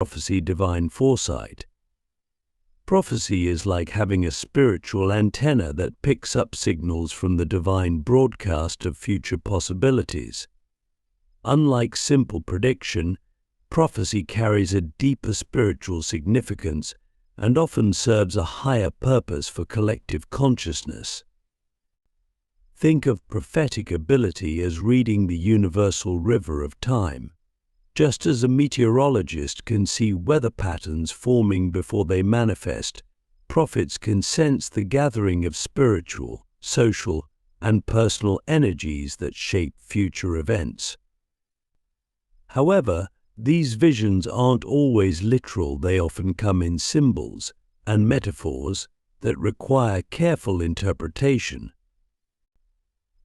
Prophecy, divine foresight. Prophecy is like having a spiritual antenna that picks up signals from the divine broadcast of future possibilities. Unlike simple prediction, prophecy carries a deeper spiritual significance and often serves a higher purpose for collective consciousness. Think of prophetic ability as reading the universal river of time. Just as a meteorologist can see weather patterns forming before they manifest, prophets can sense the gathering of spiritual, social, and personal energies that shape future events. However, these visions aren't always literal. They often come in symbols and metaphors that require careful interpretation.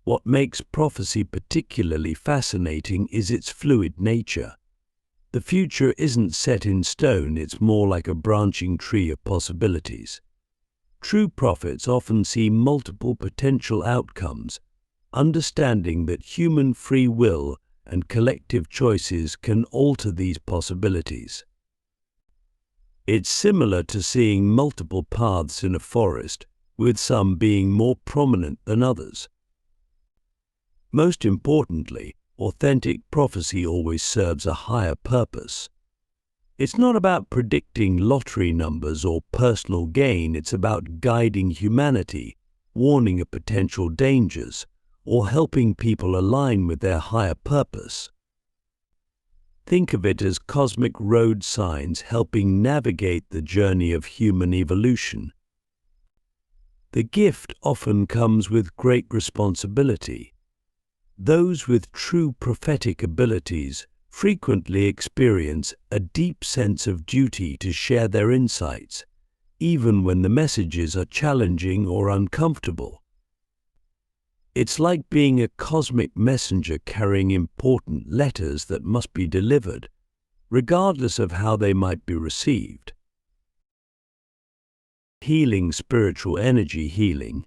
What makes prophecy particularly fascinating is its fluid nature. The future isn't set in stone, it's more like a branching tree of possibilities. True prophets often see multiple potential outcomes, understanding that human free will and collective choices can alter these possibilities. It's similar to seeing multiple paths in a forest, with some being more prominent than others. Most importantly, authentic prophecy always serves a higher purpose. It's not about predicting lottery numbers or personal gain, it's about guiding humanity, warning of potential dangers, or helping people align with their higher purpose. Think of it as cosmic road signs helping navigate the journey of human evolution. The gift often comes with great responsibility. Those with true prophetic abilities frequently experience a deep sense of duty to share their insights, even when the messages are challenging or uncomfortable. It's like being a cosmic messenger carrying important letters that must be delivered, regardless of how they might be received. Healing, spiritual energy healing.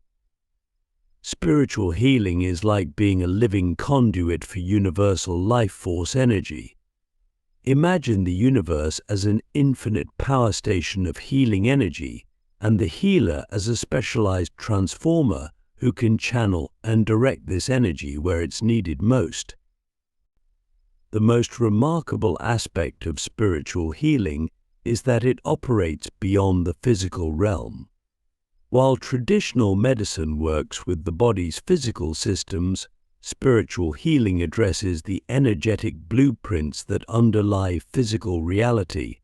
Spiritual healing is like being a living conduit for universal life force energy. Imagine the universe as an infinite power station of healing energy, and the healer as a specialized transformer who can channel and direct this energy where it's needed most. The most remarkable aspect of spiritual healing is that it operates beyond the physical realm. While traditional medicine works with the body's physical systems, spiritual healing addresses the energetic blueprints that underlie physical reality.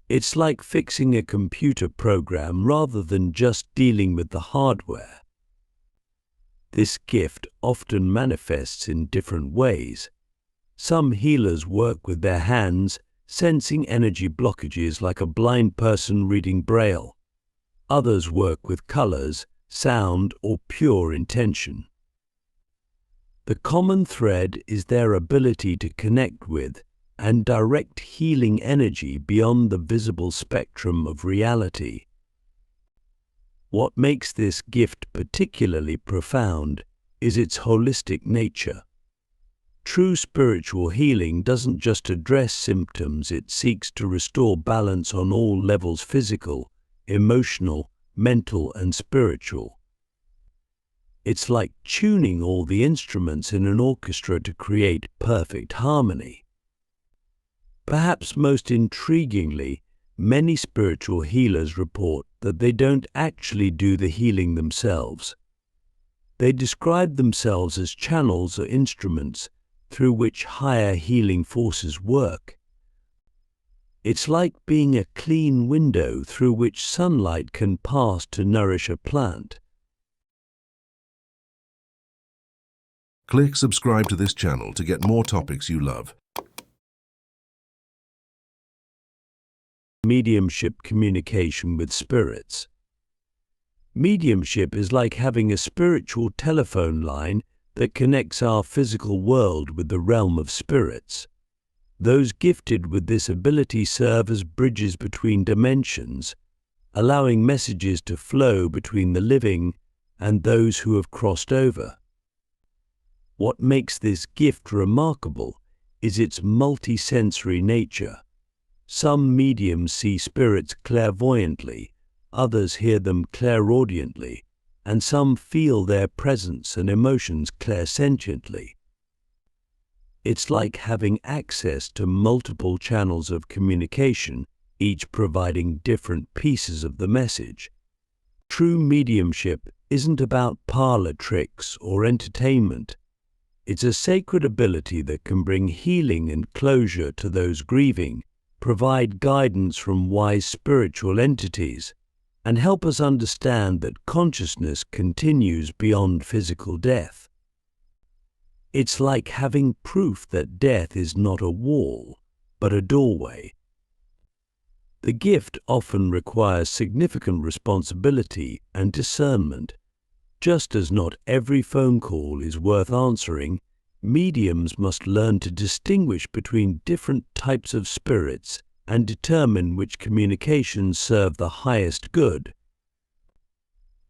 It's like fixing a computer program rather than just dealing with the hardware. This gift often manifests in different ways. Some healers work with their hands, sensing energy blockages like a blind person reading Braille. Others work with colors, sound, or pure intention. The common thread is their ability to connect with and direct healing energy beyond the visible spectrum of reality. What makes this gift particularly profound is its holistic nature. True spiritual healing doesn't just address symptoms, it seeks to restore balance on all levels: physical, emotional, mental, and spiritual. It's like tuning all the instruments in an orchestra to create perfect harmony. Perhaps most intriguingly, many spiritual healers report that they don't actually do the healing themselves. They describe themselves as channels or instruments through which higher healing forces work. It's like being a clean window through which sunlight can pass to nourish a plant. Click subscribe to this channel to get more topics you love. Mediumship, communication with spirits. Mediumship is like having a spiritual telephone line that connects our physical world with the realm of spirits. Those gifted with this ability serve as bridges between dimensions, allowing messages to flow between the living and those who have crossed over. What makes this gift remarkable is its multisensory nature. Some mediums see spirits clairvoyantly, others hear them clairaudiently, and some feel their presence and emotions clairsentiently. It's like having access to multiple channels of communication, each providing different pieces of the message. True mediumship isn't about parlor tricks or entertainment. It's a sacred ability that can bring healing and closure to those grieving, provide guidance from wise spiritual entities, and help us understand that consciousness continues beyond physical death. It's like having proof that death is not a wall, but a doorway. The gift often requires significant responsibility and discernment. Just as not every phone call is worth answering, mediums must learn to distinguish between different types of spirits and determine which communications serve the highest good.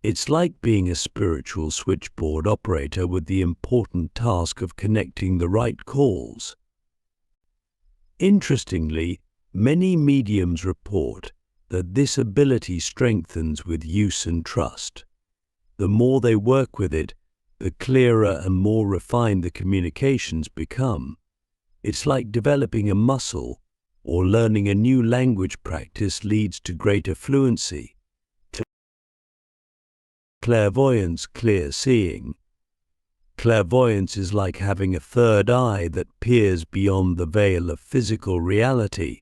It's like being a spiritual switchboard operator with the important task of connecting the right calls. Interestingly, many mediums report that this ability strengthens with use and trust. The more they work with it, the clearer and more refined the communications become. It's like developing a muscle, or learning a new language. Practice leads to greater fluency. Clairvoyance, clear seeing. Clairvoyance is like having a third eye that peers beyond the veil of physical reality.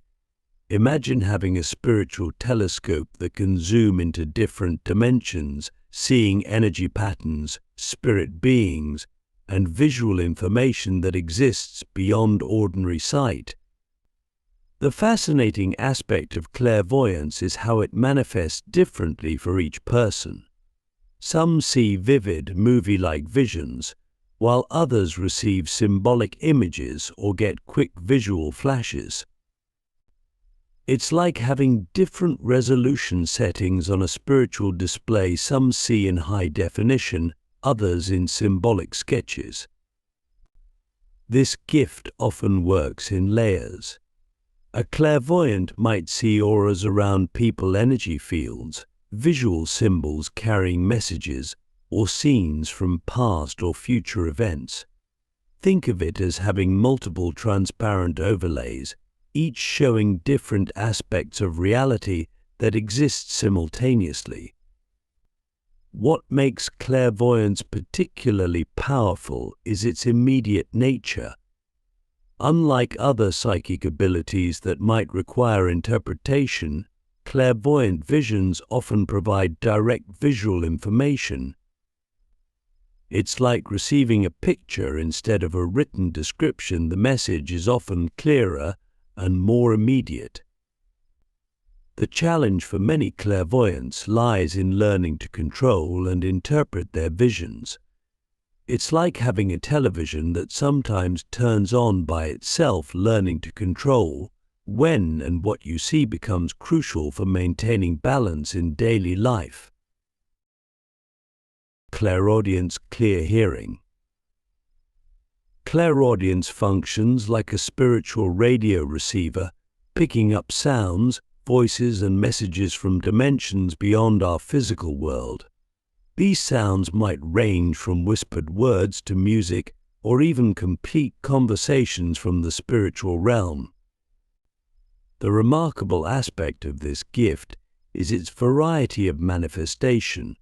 Imagine having a spiritual telescope that can zoom into different dimensions, seeing energy patterns, spirit beings, and visual information that exists beyond ordinary sight. The fascinating aspect of clairvoyance is how it manifests differently for each person. Some see vivid, movie-like visions, while others receive symbolic images or get quick visual flashes. It's like having different resolution settings on a spiritual display. Some see in high definition, others in symbolic sketches. This gift often works in layers. A clairvoyant might see auras around people, energy fields, visual symbols carrying messages, or scenes from past or future events. Think of it as having multiple transparent overlays, each showing different aspects of reality that exist simultaneously. What makes clairvoyance particularly powerful is its immediate nature. Unlike other psychic abilities that might require interpretation, clairvoyant visions often provide direct visual information. It's like receiving a picture instead of a written description. The message is often clearer and more immediate. The challenge for many clairvoyants lies in learning to control and interpret their visions. It's like having a television that sometimes turns on by itself. Learning to control when and what you see becomes crucial for maintaining balance in daily life. Clairaudience, clear hearing. Clairaudience functions like a spiritual radio receiver, picking up sounds, voices, and messages from dimensions beyond our physical world. These sounds might range from whispered words to music, or even complete conversations from the spiritual realm. The remarkable aspect of this gift is its variety of manifestation.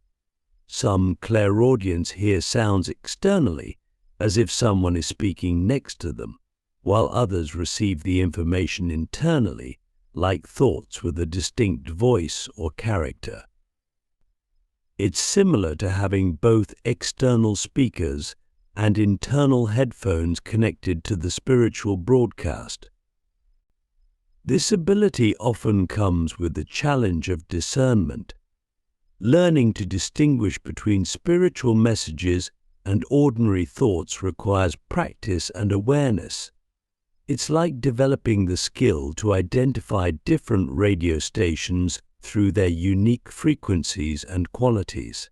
Some clairaudients hear sounds externally, as if someone is speaking next to them, while others receive the information internally, like thoughts with a distinct voice or character. It's similar to having both external speakers and internal headphones connected to the spiritual broadcast. This ability often comes with the challenge of discernment. Learning to distinguish between spiritual messages and ordinary thoughts requires practice and awareness. It's like developing the skill to identify different radio stations through their unique frequencies and qualities.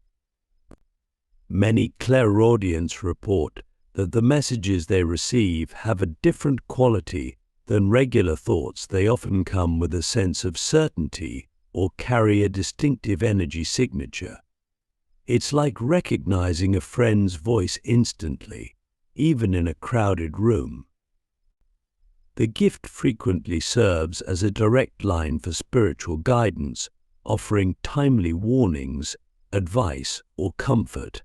Many clairaudients report that the messages they receive have a different quality than regular thoughts, they often come with a sense of certainty or carry a distinctive energy signature. It's like recognizing a friend's voice instantly, even in a crowded room. The gift frequently serves as a direct line for spiritual guidance, offering timely warnings, advice, or comfort.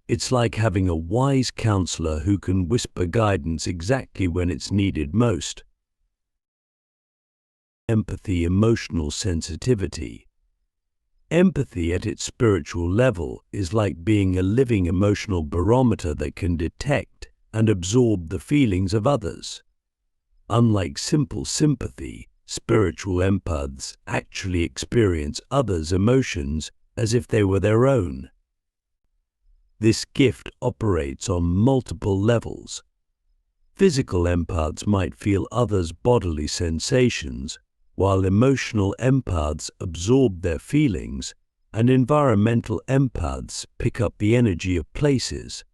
It's like having a wise counselor who can whisper guidance exactly when it's needed most. Empathy, emotional sensitivity. Empathy at its spiritual level is like being a living emotional barometer that can detect and absorb the feelings of others. Unlike simple sympathy, spiritual empaths actually experience others' emotions as if they were their own. This gift operates on multiple levels. Physical empaths might feel others' bodily sensations, while emotional empaths absorb their feelings, and environmental empaths pick up the energy of places.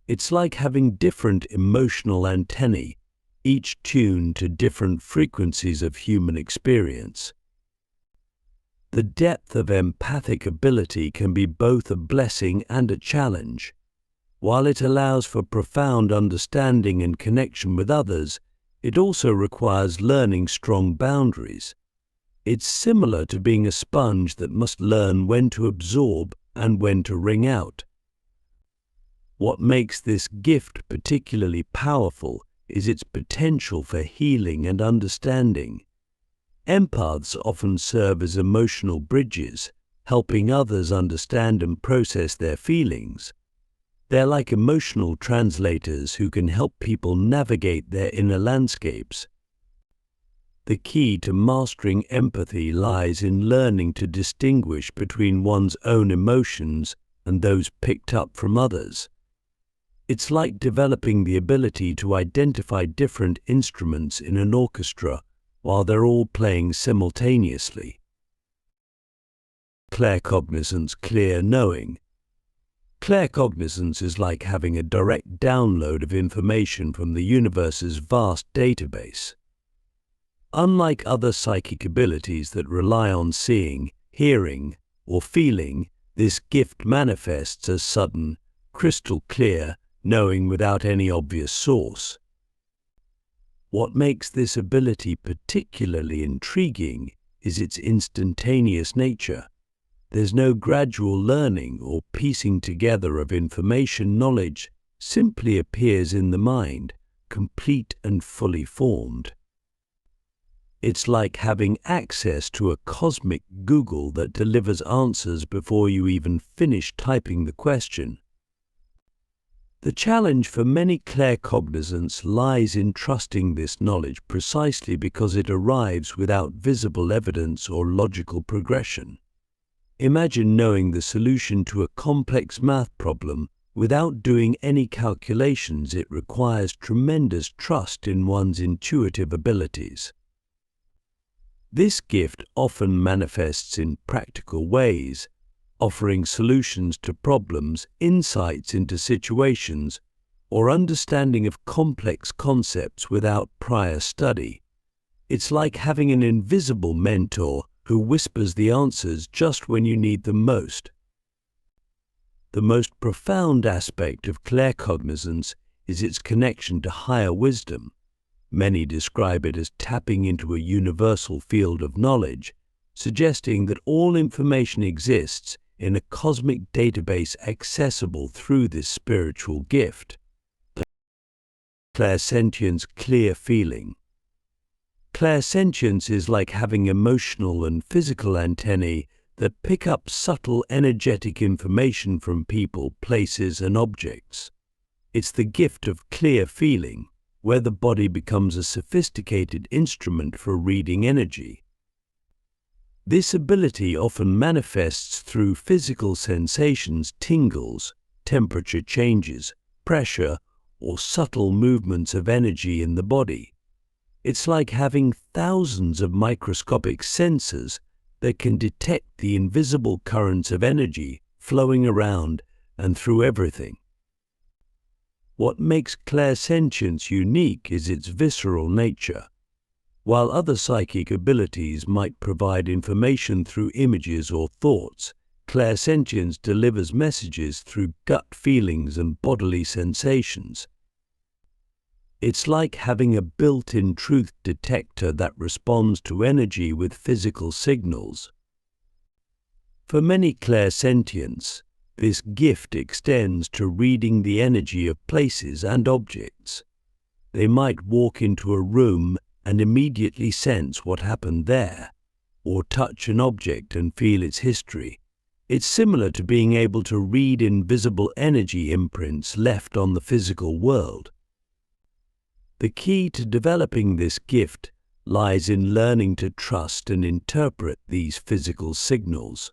It's like having different emotional antennae, each tuned to different frequencies of human experience. The depth of empathic ability can be both a blessing and a challenge. While it allows for profound understanding and connection with others, it also requires learning strong boundaries. It's similar to being a sponge that must learn when to absorb and when to wring out. What makes this gift particularly powerful is its potential for healing and understanding. Empaths often serve as emotional bridges, helping others understand and process their feelings. They're like emotional translators who can help people navigate their inner landscapes. The key to mastering empathy lies in learning to distinguish between one's own emotions and those picked up from others. It's like developing the ability to identify different instruments in an orchestra while they're all playing simultaneously. Claircognizance, clear knowing. Claircognizance is like having a direct download of information from the universe's vast database. Unlike other psychic abilities that rely on seeing, hearing, or feeling, this gift manifests as sudden, crystal clear knowing without any obvious source. What makes this ability particularly intriguing is its instantaneous nature. There's no gradual learning or piecing together of information. Knowledge simply appears in the mind, complete and fully formed. It's like having access to a cosmic Google that delivers answers before you even finish typing the question. The challenge for many claircognizants lies in trusting this knowledge precisely because it arrives without visible evidence or logical progression. Imagine knowing the solution to a complex math problem without doing any calculations. It requires tremendous trust in one's intuitive abilities. This gift often manifests in practical ways, offering solutions to problems, insights into situations, or understanding of complex concepts without prior study. It's like having an invisible mentor who whispers the answers just when you need them most. The most profound aspect of claircognizance is its connection to higher wisdom. Many describe it as tapping into a universal field of knowledge, suggesting that all information exists in a cosmic database accessible through this spiritual gift. Clairsentience, clear feeling. Clairsentience is like having emotional and physical antennae that pick up subtle energetic information from people, places, and objects. It's the gift of clear feeling, where the body becomes a sophisticated instrument for reading energy. This ability often manifests through physical sensations, tingles, temperature changes, pressure, or subtle movements of energy in the body. It's like having thousands of microscopic sensors that can detect the invisible currents of energy flowing around and through everything. What makes clairsentience unique is its visceral nature. While other psychic abilities might provide information through images or thoughts, clairsentience delivers messages through gut feelings and bodily sensations. It's like having a built-in truth detector that responds to energy with physical signals. For many clairsentients, this gift extends to reading the energy of places and objects. They might walk into a room and immediately sense what happened there, or touch an object and feel its history. It's similar to being able to read invisible energy imprints left on the physical world. The key to developing this gift lies in learning to trust and interpret these physical signals.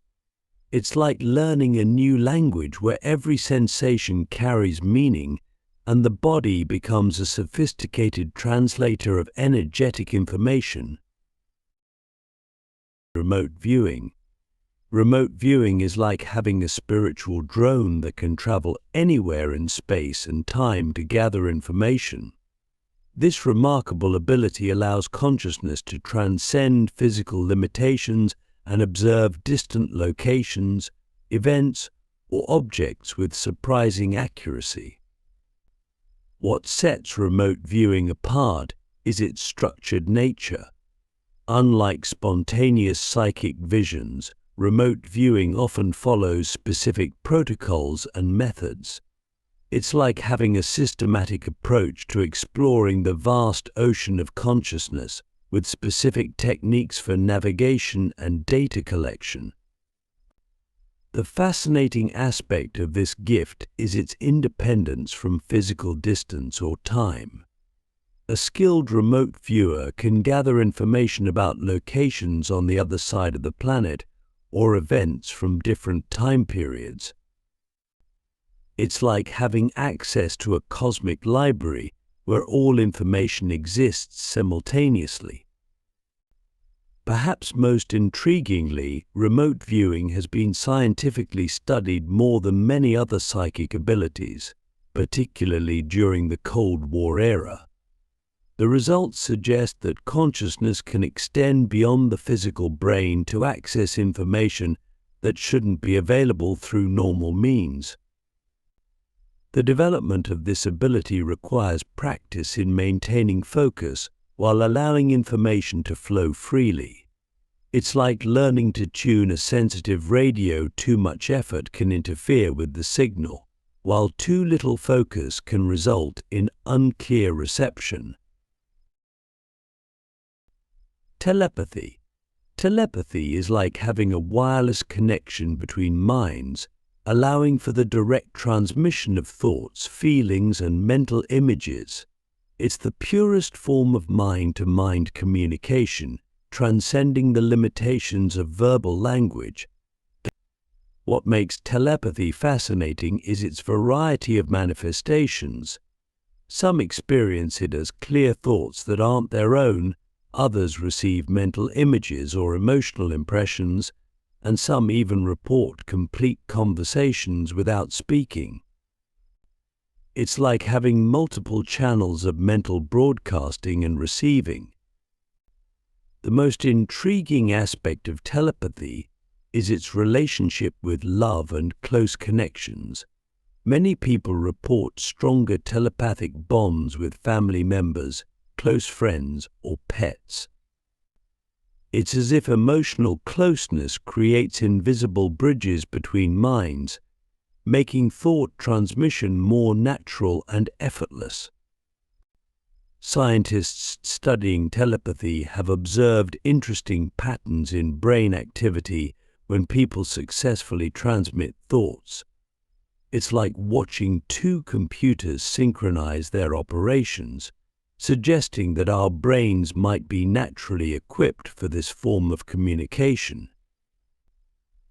It's like learning a new language where every sensation carries meaning and the body becomes a sophisticated translator of energetic information. Remote viewing. Remote viewing is like having a spiritual drone that can travel anywhere in space and time to gather information. This remarkable ability allows consciousness to transcend physical limitations and observe distant locations, events, or objects with surprising accuracy. What sets remote viewing apart is its structured nature. Unlike spontaneous psychic visions, remote viewing often follows specific protocols and methods. It's like having a systematic approach to exploring the vast ocean of consciousness with specific techniques for navigation and data collection. The fascinating aspect of this gift is its independence from physical distance or time. A skilled remote viewer can gather information about locations on the other side of the planet or events from different time periods. It's like having access to a cosmic library where all information exists simultaneously. Perhaps most intriguingly, remote viewing has been scientifically studied more than many other psychic abilities, particularly during the Cold War era. The results suggest that consciousness can extend beyond the physical brain to access information that shouldn't be available through normal means. The development of this ability requires practice in maintaining focus while allowing information to flow freely. It's like learning to tune a sensitive radio. Too much effort can interfere with the signal, while too little focus can result in unclear reception. Telepathy. Telepathy is like having a wireless connection between minds, allowing for the direct transmission of thoughts, feelings, and mental images. It's the purest form of mind-to-mind communication, transcending the limitations of verbal language. What makes telepathy fascinating is its variety of manifestations. Some experience it as clear thoughts that aren't their own, others receive mental images or emotional impressions, and some even report complete conversations without speaking. It's like having multiple channels of mental broadcasting and receiving. The most intriguing aspect of telepathy is its relationship with love and close connections. Many people report stronger telepathic bonds with family members, close friends, or pets. It's as if emotional closeness creates invisible bridges between minds, making thought transmission more natural and effortless. Scientists studying telepathy have observed interesting patterns in brain activity when people successfully transmit thoughts. It's like watching two computers synchronize their operations, suggesting that our brains might be naturally equipped for this form of communication.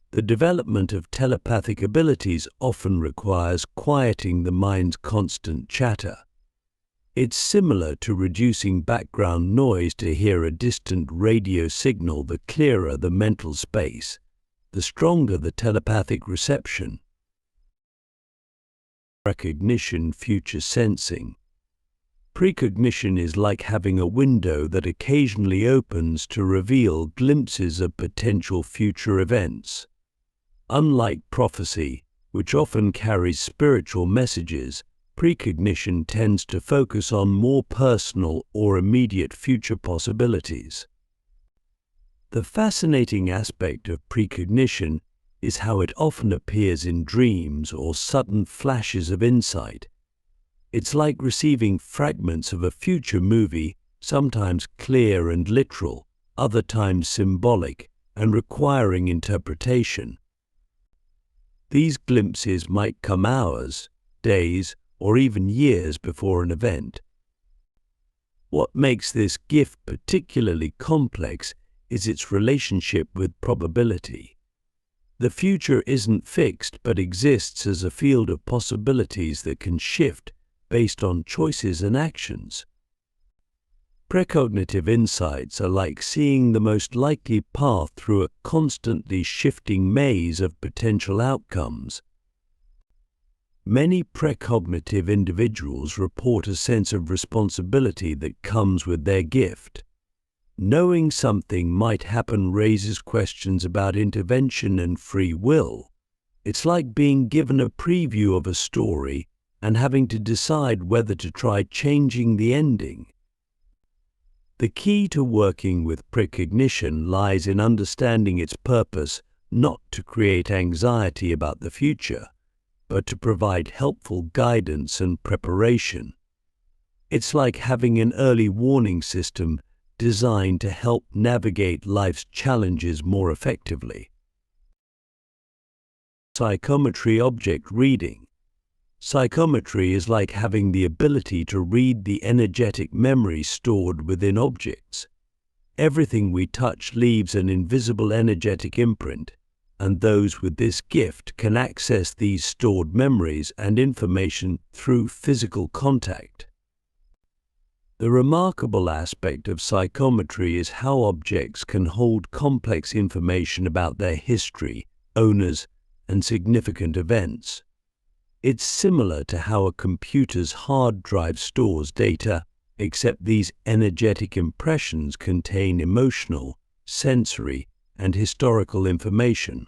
The development of telepathic abilities often requires quieting the mind's constant chatter. It's similar to reducing background noise to hear a distant radio signal. The clearer the mental space, the stronger the telepathic reception. Precognition, future sensing. Precognition is like having a window that occasionally opens to reveal glimpses of potential future events. Unlike prophecy, which often carries spiritual messages, precognition tends to focus on more personal or immediate future possibilities. The fascinating aspect of precognition is how it often appears in dreams or sudden flashes of insight. It's like receiving fragments of a future movie, sometimes clear and literal, other times symbolic and requiring interpretation. These glimpses might come hours, days, or even years before an event. What makes this gift particularly complex is its relationship with probability. The future isn't fixed but exists as a field of possibilities that can shift based on choices and actions. Precognitive insights are like seeing the most likely path through a constantly shifting maze of potential outcomes. Many precognitive individuals report a sense of responsibility that comes with their gift. Knowing something might happen raises questions about intervention and free will. It's like being given a preview of a story and having to decide whether to try changing the ending. The key to working with precognition lies in understanding its purpose, not to create anxiety about the future, but to provide helpful guidance and preparation. It's like having an early warning system designed to help navigate life's challenges more effectively. Psychometry object reading. Psychometry is like having the ability to read the energetic memory stored within objects. Everything we touch leaves an invisible energetic imprint, and those with this gift can access these stored memories and information through physical contact. The remarkable aspect of psychometry is how objects can hold complex information about their history, owners, and significant events. It's similar to how a computer's hard drive stores data, except these energetic impressions contain emotional, sensory, and historical information.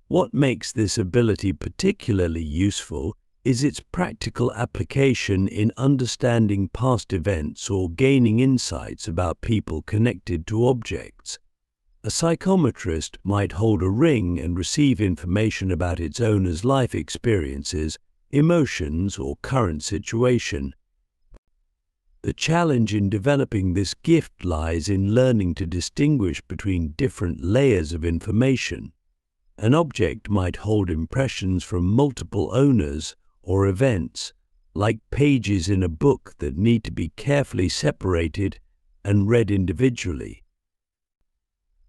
What makes this ability particularly useful is its practical application in understanding past events or gaining insights about people connected to objects. A psychometrist might hold a ring and receive information about its owner's life experiences, emotions, or current situation. The challenge in developing this gift lies in learning to distinguish between different layers of information. An object might hold impressions from multiple owners or events, like pages in a book that need to be carefully separated and read individually.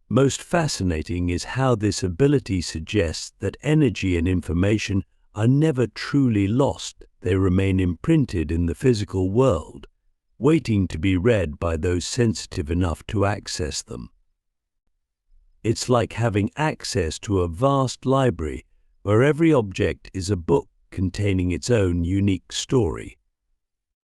Most fascinating is how this ability suggests that energy and information are never truly lost. They remain imprinted in the physical world, waiting to be read by those sensitive enough to access them. It's like having access to a vast library where every object is a book containing its own unique story.